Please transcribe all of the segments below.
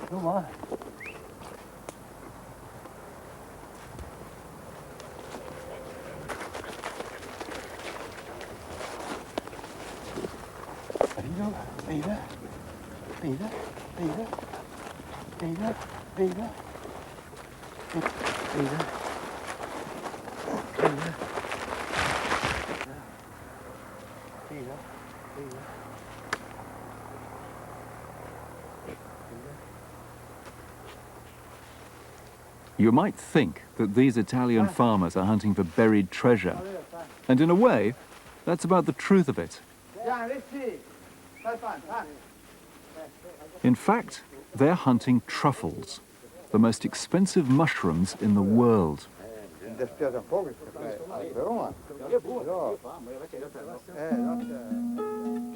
Come on. Vida, vida, vida, vida, vida, vida, vida, vida, vida, vida. You might think that these Italian farmers are hunting for buried treasure. And in a way, that's about the truth of it. In fact, they're hunting truffles, the most expensive mushrooms in the world.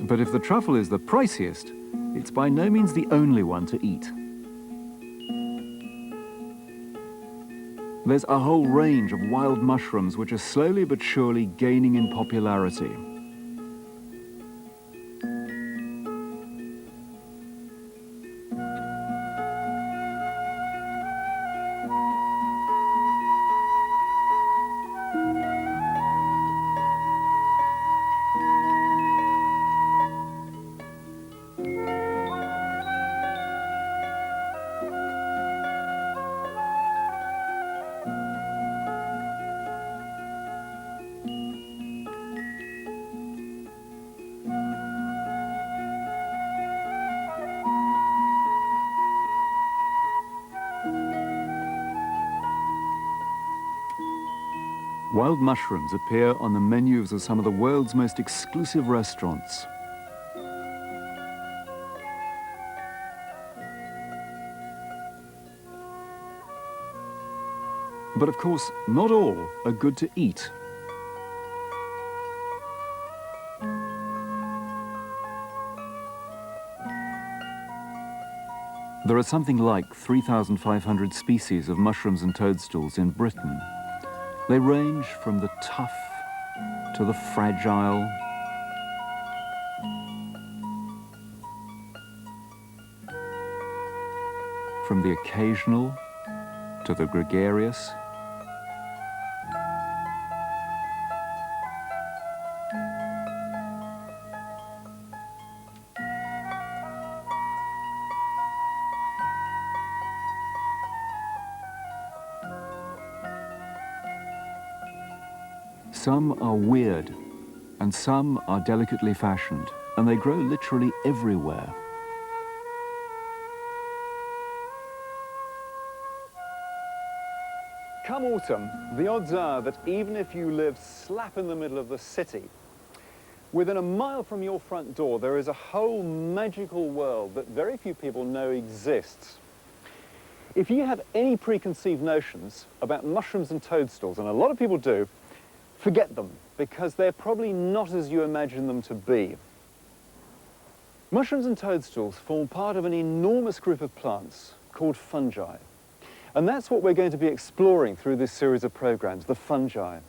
But if the truffle is the priciest, it's by no means the only one to eat. There's a whole range of wild mushrooms which are slowly but surely gaining in popularity. Wild mushrooms appear on the menus of some of the world's most exclusive restaurants. But of course, not all are good to eat. There are something like 3,500 species of mushrooms and toadstools in Britain. They range from the tough to the fragile, from the occasional to the gregarious. Some are weird, and some are delicately fashioned, and they grow literally everywhere. Come autumn, the odds are that even if you live slap in the middle of the city, within a mile from your front door, there is a whole magical world that very few people know exists. If you have any preconceived notions about mushrooms and toadstools, and a lot of people do, forget them, because they're probably not as you imagine them to be. Mushrooms and toadstools form part of an enormous group of plants called fungi. And that's what we're going to be exploring through this series of programs, the fungi.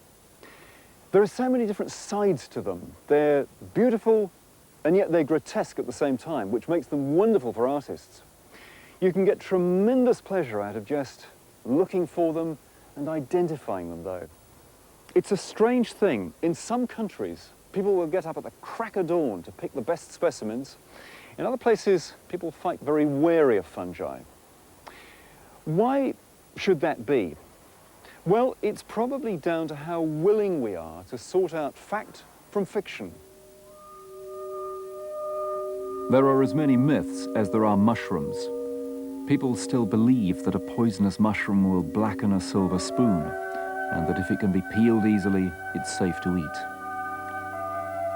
There are so many different sides to them. They're beautiful, and yet they're grotesque at the same time, which makes them wonderful for artists. You can get tremendous pleasure out of just looking for them and identifying them, though. It's a strange thing. In some countries, people will get up at the crack of dawn to pick the best specimens. In other places, people fight very wary of fungi. Why should that be? Well, it's probably down to how willing we are to sort out fact from fiction. There are as many myths as there are mushrooms. People still believe that a poisonous mushroom will blacken a silver spoon, and that if it can be peeled easily, it's safe to eat.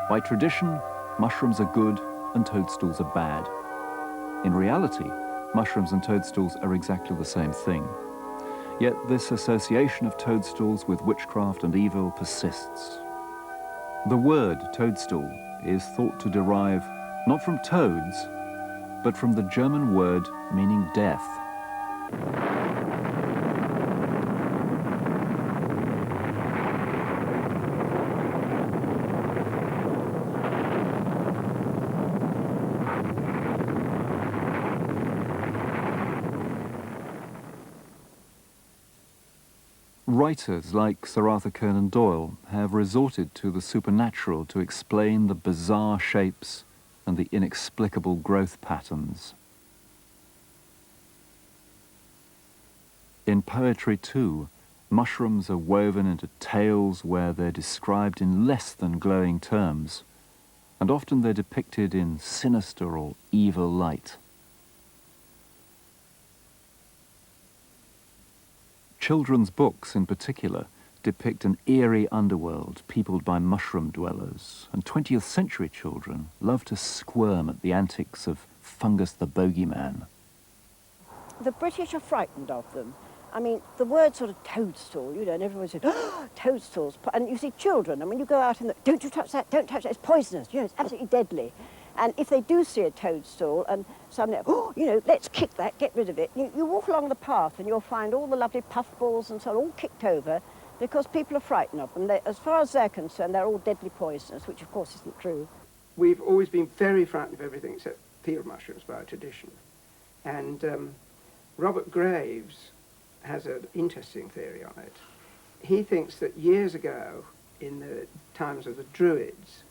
By tradition, mushrooms are good and toadstools are bad. In reality, mushrooms and toadstools are exactly the same thing. Yet this association of toadstools with witchcraft and evil persists. The word toadstool is thought to derive not from toads, but from the German word meaning death. Writers like Sir Arthur Conan Doyle have resorted to the supernatural to explain the bizarre shapes and the inexplicable growth patterns. In poetry too, mushrooms are woven into tales where they're described in less than glowing terms, and often they're depicted in sinister or evil light. Children's books in particular depict an eerie underworld peopled by mushroom dwellers, and 20th century children love to squirm at the antics of Fungus the Bogeyman. The British are frightened of them. I mean, the word sort of toadstool, you know, and everyone says, oh, toadstools. And you see children, and when you go out in the, don't you touch that, don't touch that, it's poisonous, you know, it's absolutely deadly. And if they do see a toadstool and suddenly, oh, you know, let's kick that, get rid of it, you walk along the path and you'll find all the lovely puffballs and so on all kicked over because people are frightened of them. They, as far as they're concerned, they're all deadly poisonous, which of course isn't true. We've always been very frightened of everything except field mushrooms by tradition. And Robert Graves has an interesting theory on it. He thinks that years ago, in the times of the Druids,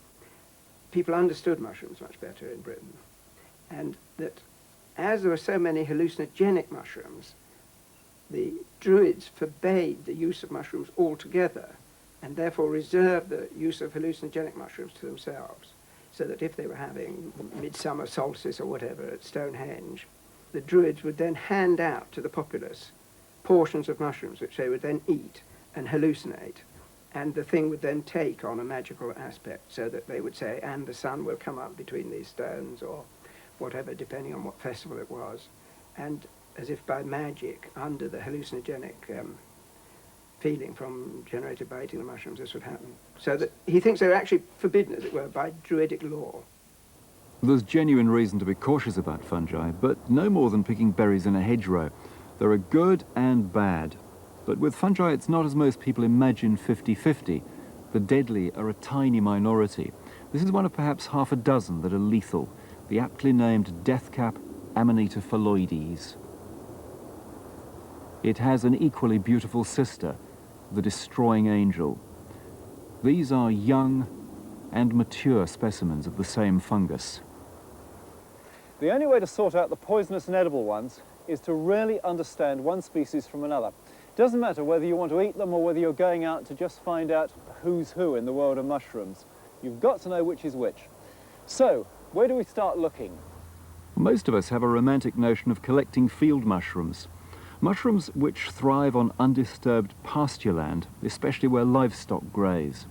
people understood mushrooms much better in Britain, and that as there were so many hallucinogenic mushrooms, the Druids forbade the use of mushrooms altogether, and therefore reserved the use of hallucinogenic mushrooms to themselves, so that if they were having midsummer solstice or whatever at Stonehenge, the Druids would then hand out to the populace portions of mushrooms which they would then eat and hallucinate, and the thing would then take on a magical aspect, so that they would say, and the sun will come up between these stones, or whatever, depending on what festival it was, and as if by magic, under the hallucinogenic feeling generated by eating the mushrooms, this would happen. So that he thinks they were actually forbidden, as it were, by Druidic law. There's genuine reason to be cautious about fungi, but no more than picking berries in a hedgerow. There are good and bad. But with fungi, it's not as most people imagine 50-50. The deadly are a tiny minority. This is one of perhaps half a dozen that are lethal, the aptly named deathcap Amanita phalloides. It has an equally beautiful sister, the destroying angel. These are young and mature specimens of the same fungus. The only way to sort out the poisonous and edible ones is to really understand one species from another. It doesn't matter whether you want to eat them or whether you're going out to just find out who's who in the world of mushrooms. You've got to know which is which. So, where do we start looking? Most of us have a romantic notion of collecting field mushrooms. Mushrooms which thrive on undisturbed pasture land, especially where livestock graze.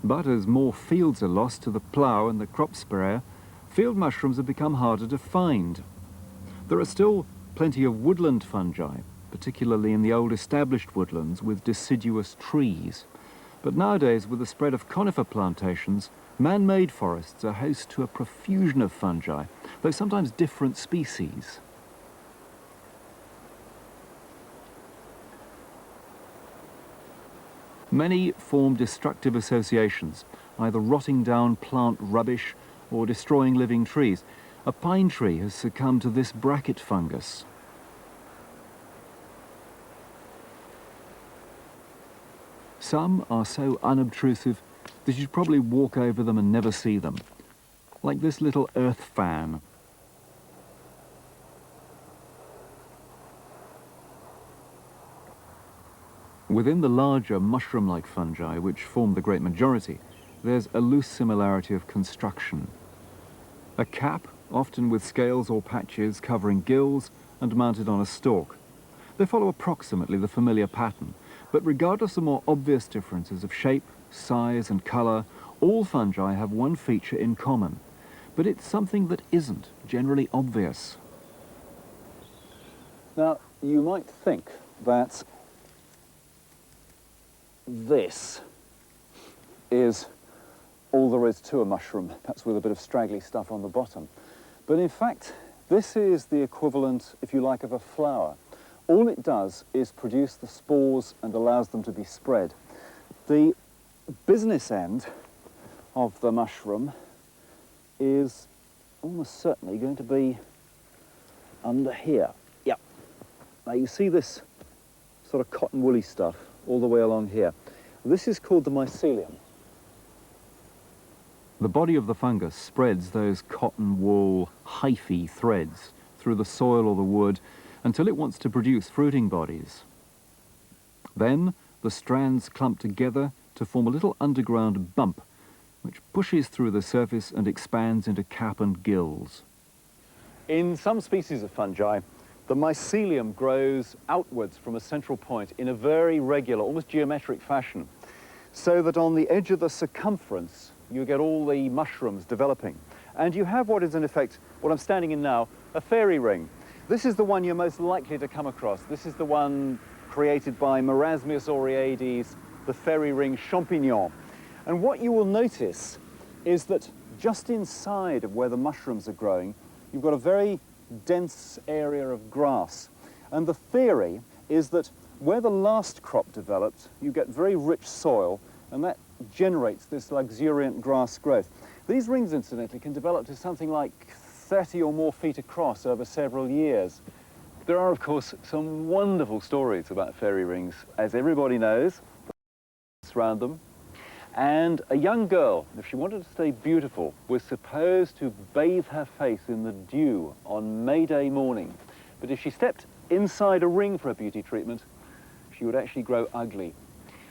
But as more fields are lost to the plough and the crop sprayer, field mushrooms have become harder to find. There are still plenty of woodland fungi, particularly in the old established woodlands with deciduous trees. But nowadays, with the spread of conifer plantations, man-made forests are host to a profusion of fungi, though sometimes different species. Many form destructive associations, either rotting down plant rubbish or destroying living trees. A pine tree has succumbed to this bracket fungus. Some are so unobtrusive that you'd probably walk over them and never see them, like this little earth fan. Within the larger mushroom-like fungi, which form the great majority, there's a loose similarity of construction. A cap, often with scales or patches covering gills and mounted on a stalk. They follow approximately the familiar pattern, but regardless of more obvious differences of shape, size and colour, all fungi have one feature in common, but it's something that isn't generally obvious. Now, you might think that this is all there is to a mushroom, perhaps with a bit of straggly stuff on the bottom. But in fact, this is the equivalent, if you like, of a flower. All it does is produce the spores and allows them to be spread. The business end of the mushroom is almost certainly going to be under here. Yep. Now you see this sort of cotton woolly stuff all the way along here. This is called the mycelium. The body of the fungus spreads those cotton wool hyphae threads through the soil or the wood until it wants to produce fruiting bodies. Then the strands clump together to form a little underground bump which pushes through the surface and expands into cap and gills. In some species of fungi, the mycelium grows outwards from a central point in a very regular, almost geometric fashion, so that on the edge of the circumference you get all the mushrooms developing. And you have what is in effect, what I'm standing in now, a fairy ring. This is the one you're most likely to come across. This is the one created by Marasmius oreades, the fairy ring champignon. And what you will notice is that just inside of where the mushrooms are growing, you've got a very dense area of grass. And the theory is that where the last crop developed, you get very rich soil, and that generates this luxuriant grass growth. These rings, incidentally, can develop to something like 30 or more feet across over several years. There are, of course, some wonderful stories about fairy rings, as everybody knows, around them. And a young girl, if she wanted to stay beautiful, was supposed to bathe her face in the dew on May Day morning. But if she stepped inside a ring for a beauty treatment, she would actually grow ugly.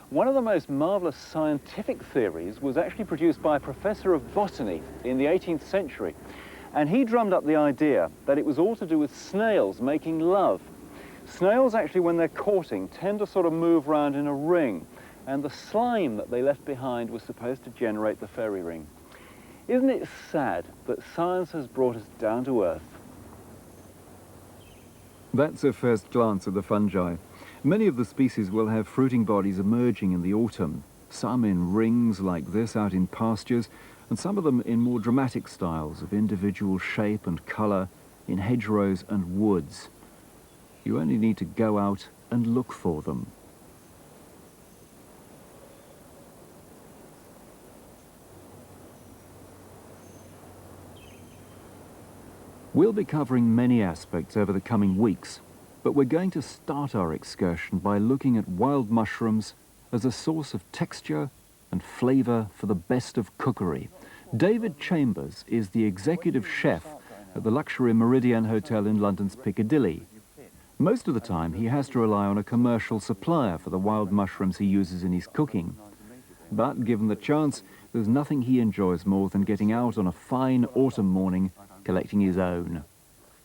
One of the most marvelous scientific theories was actually produced by a professor of botany in the 18th century. And he drummed up the idea that it was all to do with snails making love. Snails actually, when they're courting, tend to sort of move around in a ring. And the slime that they left behind was supposed to generate the fairy ring. Isn't it sad that science has brought us down to earth? That's a first glance at the fungi. Many of the species will have fruiting bodies emerging in the autumn, some in rings like this out in pastures, and some of them in more dramatic styles of individual shape and colour in hedgerows and woods. You only need to go out and look for them. We'll be covering many aspects over the coming weeks, but we're going to start our excursion by looking at wild mushrooms as a source of texture and flavour for the best of cookery. David Chambers is the executive chef at the luxury Meridian Hotel in London's Piccadilly. Most of the time he has to rely on a commercial supplier for the wild mushrooms he uses in his cooking. But given the chance, there's nothing he enjoys more than getting out on a fine autumn morning collecting his own.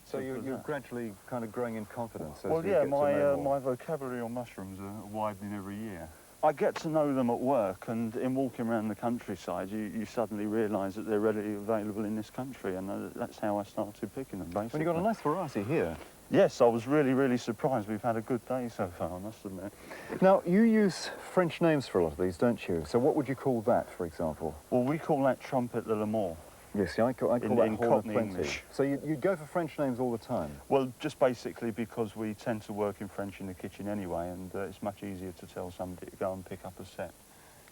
So you're gradually kind of growing in confidence as Well, you yeah, get to know more. my vocabulary on mushrooms are widening every year. I get to know them at work, and in walking around the countryside, you suddenly realise that they're readily available in this country, and that's how I started picking them, basically. Well, you've got a nice variety here. Yes, I was really, really surprised. We've had a good day so far, I must admit. Now, you use French names for a lot of these, don't you? So what would you call that, for example? Well, we call that trumpet de l'amour. Yes, I call that in Hall of Cockney Plenty. English. So you'd go for French names all the time? Well, just basically because we tend to work in French in the kitchen anyway, and it's much easier to tell somebody to go and pick up a set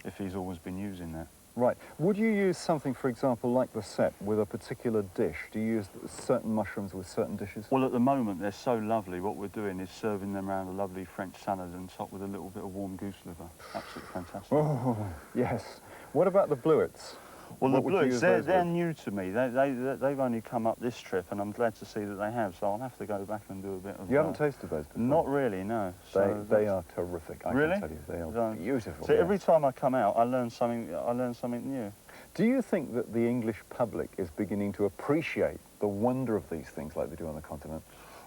if he's always been using that. Right. Would you use something, for example, like the set with a particular dish? Do you use certain mushrooms with certain dishes? Well, at the moment, they're so lovely. What we're doing is serving them around a lovely French salad and topped with a little bit of warm goose liver. Absolutely fantastic. Oh, yes. What about the bluets? Well, What the would you bluets, use they're those with? new to me. They've only come up this trip, and I'm glad to see that they have, so I'll have to go back and do a bit of... You haven't tasted those before? Not really, no. So They are terrific, I Really? can tell you. They are No. beautiful. So yes. every time I come out, I learn something new. Do you think that the English public is beginning to appreciate the wonder of these things like they do on the continent?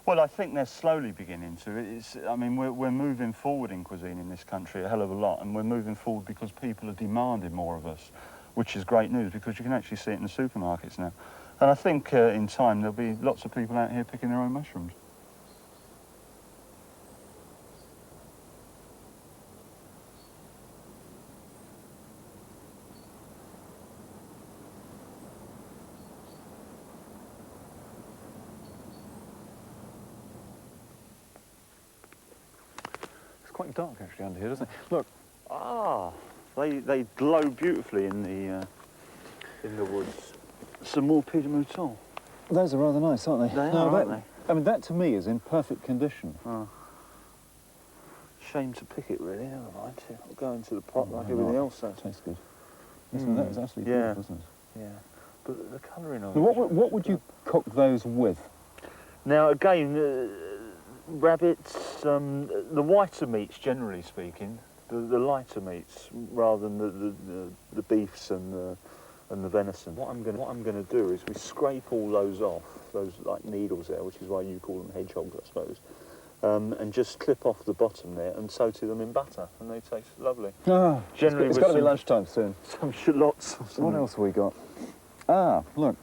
Well, I think they're slowly beginning to. I mean, we're moving forward in cuisine in this country a hell of a lot, and we're moving forward because people are demanding more of us, which is great news because you can actually see it in the supermarkets now. And I think in time there'll be lots of people out here picking their own mushrooms. It's quite dark actually under here, doesn't it? Look, They glow beautifully in the woods. Some more Peter Mouton. those are rather nice, aren't they? They No, are, that, aren't I mean, that to me is in perfect condition. Shame to pick it, really. Never mind. It'll go into the pot like everything else does. Tastes good. Listen, that is absolutely Yeah. beautiful, isn't it? Yeah. But the colouring of Now, it. what would you cook those with? Now, again, rabbits, the whiter meats, generally speaking, the lighter meats, rather than the beefs and the venison. What I'm going to do is we scrape all those off, those like needles there, which is why you call them hedgehogs, I suppose, and just clip off the bottom there and saute them in butter, and they taste lovely. Ah, Generally it's with got to be some- lunchtime soon. Some shallots. Or What something. else have we got? Ah, look.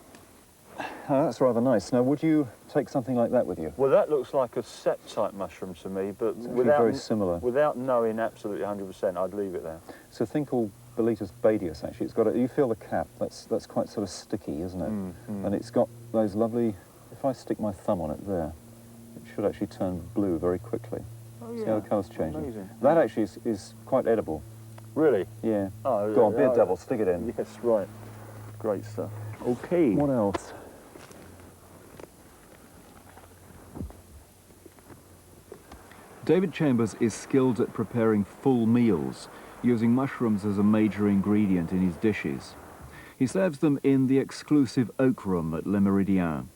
Oh, that's rather nice. Now, would you take something like that with you? Well, that looks like a sep type mushroom to me, but It's actually without very similar. without knowing absolutely 100%, I'd leave it there. It's a thing called Boletus badius, actually. It's got you feel the cap, that's quite sort of sticky, isn't it? And it's got those lovely, if I stick my thumb on it there, it should actually turn blue very quickly. Oh, See how the colour's changing? Amazing. That actually is quite edible. Really? Yeah. Oh, Go on, be a devil, stick it in. Yes, right. Great stuff. Okay. What else? David Chambers is skilled at preparing full meals, using mushrooms as a major ingredient in his dishes. He serves them in the exclusive Oak Room at Le Méridien.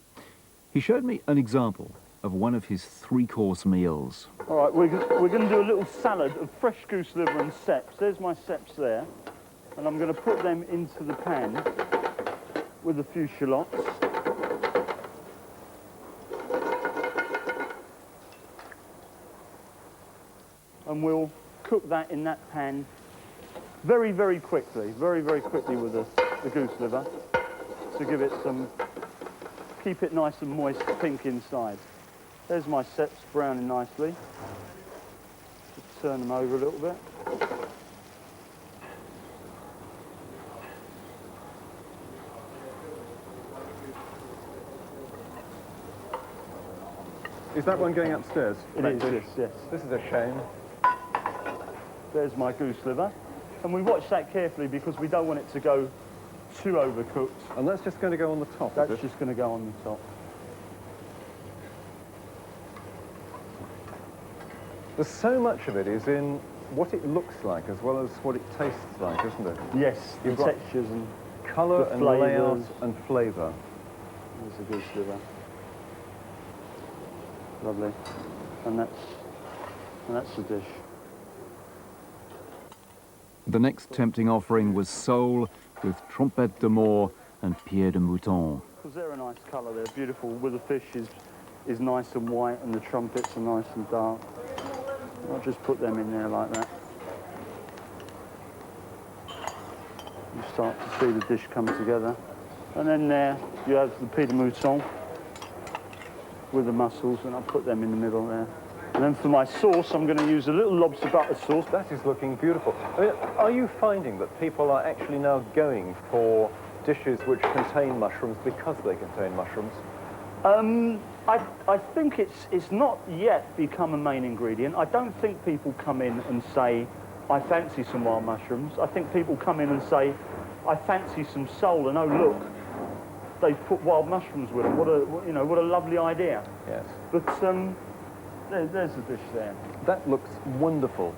He showed me an example of one of his three-course meals. All right, we're going to do a little salad of fresh goose liver and seps. There's my seps there. And I'm going to put them into the pan with a few shallots. And we'll cook that in that pan very, very quickly with the goose liver to give it some, keep it nice and moist, pink inside. There's my seps browning nicely. Just turn them over a little bit. Is that one going upstairs? It is, yes, yes. This is a shame. There's my goose liver. And we watch that carefully because we don't want it to go too overcooked. And that's just going to go on the top, That's is it? just going to go on the top. There's so much of it is in what it looks like as well as what it tastes like, isn't it? Yes, the You've got textures and Colour the and layout flavours. and flavour. there's the goose liver. Lovely. And that's the dish. The next tempting offering was sole with trompette de mort and pied de mouton. Because they're a nice colour, they're beautiful. With the fish is nice and white and the trumpets are nice and dark. I'll just put them in there like that. You start to see the dish come together. And then there you have the pied de mouton with the mussels, and I'll put them in the middle there. And then for my sauce, I'm going to use a little lobster butter sauce. That is looking beautiful. I mean, are you finding that people are actually now going for dishes which contain mushrooms because they contain mushrooms? I think it's not yet become a main ingredient. I don't think people come in and say, I fancy some wild mushrooms. I think people come in and say, I fancy some sole, and oh look, they've put wild mushrooms with them. What a lovely idea. Yes. But there's the dish there. That looks wonderful.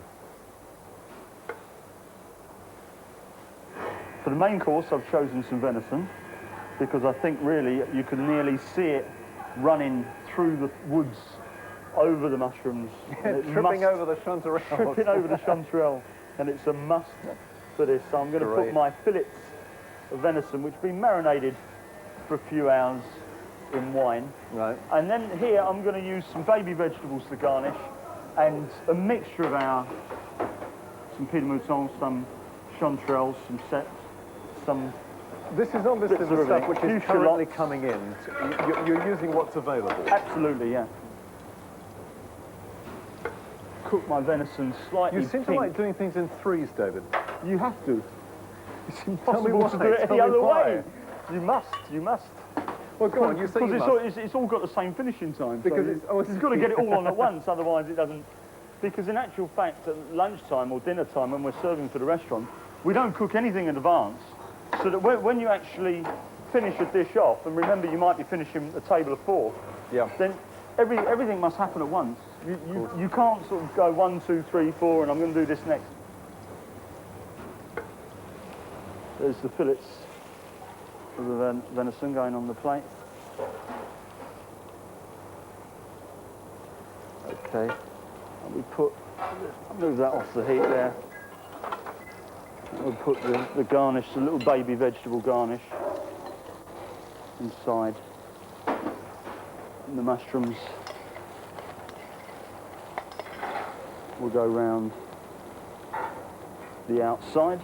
For the main course, I've chosen some venison because I think really you can nearly see it running through the woods over the mushrooms. And it Tripping must- over the chanterelle. tripping over the chanterelle, and it's a must for this. So I'm going to Great. put my fillets of venison, which have been marinated for a few hours in wine. Right. And then here I'm going to use some baby vegetables to garnish, and a mixture of some pied de mouton, some chanterelles, some seps, some... This is obviously Bits the of stuff everything. which is Few currently shallots. coming in. You're using what's available. Absolutely, yeah. Cook my venison slightly You seem to pink. like doing things in threes, David. You have to. It's Tell me impossible to why, do it tell any me other why. way. You must. Well, go on, you say you Because must. it's all got the same finishing time. Because so you've got to get it all on at once, otherwise it doesn't. Because in actual fact, at lunchtime or dinner time, when we're serving for the restaurant, we don't cook anything in advance, so that when you actually finish a dish off, and remember you might be finishing a table of 4, Yeah. then everything must happen at once. You can't sort of go 1, 2, 3, 4, and I'm going to do this next. There's the fillets of the venison going on the plate. Okay, and we put, move that off the heat there. We'll put the garnish, the little baby vegetable garnish inside. And the mushrooms will go round the outside.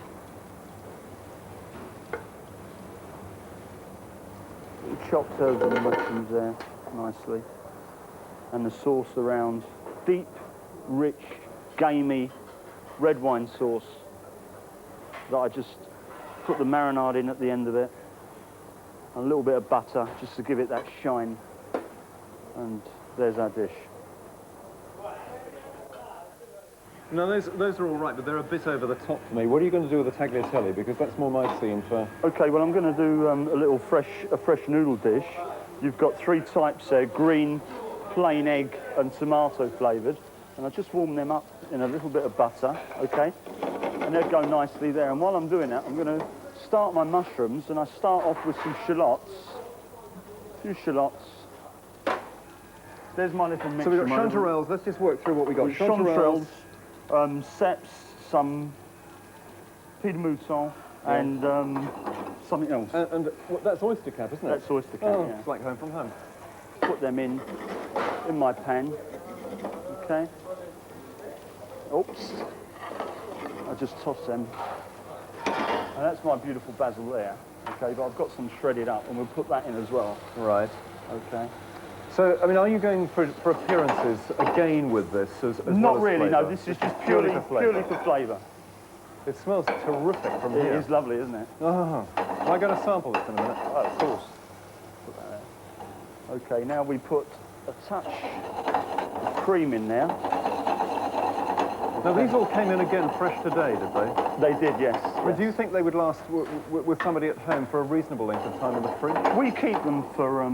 We chopped over the mushrooms there nicely. And the sauce around, deep, rich, gamey red wine sauce that I just put the marinade in at the end of it. And a little bit of butter just to give it that shine. And there's our dish. No, those are all right, but they're a bit over the top for me. What are you going to do with the tagliatelle? Because that's more my scene for... Okay, well, I'm going to do a little fresh noodle dish. You've got 3 types there, green, plain egg and tomato flavoured. And I just warm them up in a little bit of butter, okay? And they'll go nicely there. And while I'm doing that, I'm going to start my mushrooms, and I start off with some shallots. A few shallots. There's my little mixture. So we've got chanterelles. Let's just work through what we got. Chanterelles, ceps, some pied de mouton, and something else. And that's oyster cap, isn't it? That's oyster cap, oh, yeah. It's like home from home. Put them in my pan, okay? Oops. I just toss them. And that's my beautiful basil there, okay? But I've got some shredded up, and we'll put that in as well. Right. Okay. So, I mean, are you going for appearances again with this? Not well as really, no. flavour? This is just purely for flavour. It smells terrific from here. It is lovely, isn't it? Oh. Am I going to sample this in a minute? Oh, of course. Put that there. Okay, now we put a touch of cream in there. Now, these all came in again fresh today, did they? They did, yes. But do you think they would last with somebody at home for a reasonable length of time in the fridge? We keep them for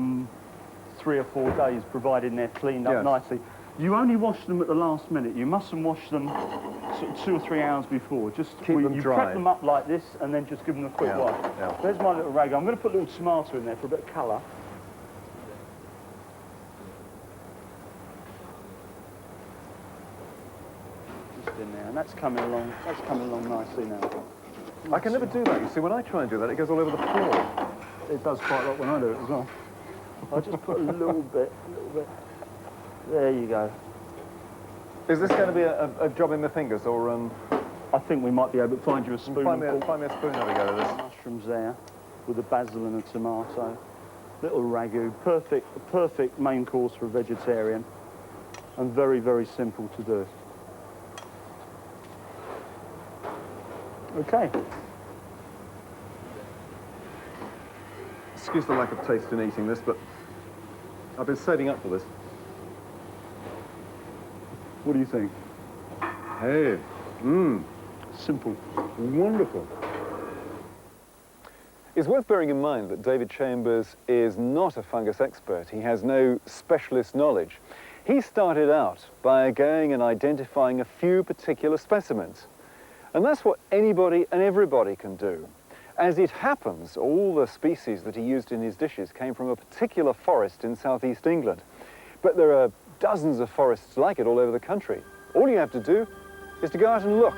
3 or 4 days, providing they're cleaned up nicely. You only wash them at the last minute. You mustn't wash them sort of 2 or 3 hours before. Just keep them you dry. prep them up like this, and then just give them a quick wipe. Yeah. There's my little rag. I'm going to put a little tomato in there for a bit of colour. Just in there, and that's coming along. That's coming along nicely now. I can never do that. You see, when I try and do that, it goes all over the floor. It does quite a lot when I do it as well. I'll just put a little bit. There you go. Is this going to be a job in the fingers, or I think we might be able to find you a spoon. find me a spoon? There we go. This. Mushrooms there, with the basil and a tomato. Little ragu, perfect main course for a vegetarian, and very, very simple to do. Okay. Excuse the lack of taste in eating this, but I've been saving up for this. What do you think? Hey, Simple. wonderful. It's worth bearing in mind that David Chambers is not a fungus expert. He has no specialist knowledge. He started out by going and identifying a few particular specimens. And that's what anybody and everybody can do. As it happens, all the species that he used in his dishes came from a particular forest in southeast England. But there are dozens of forests like it all over the country. All you have to do is to go out and look.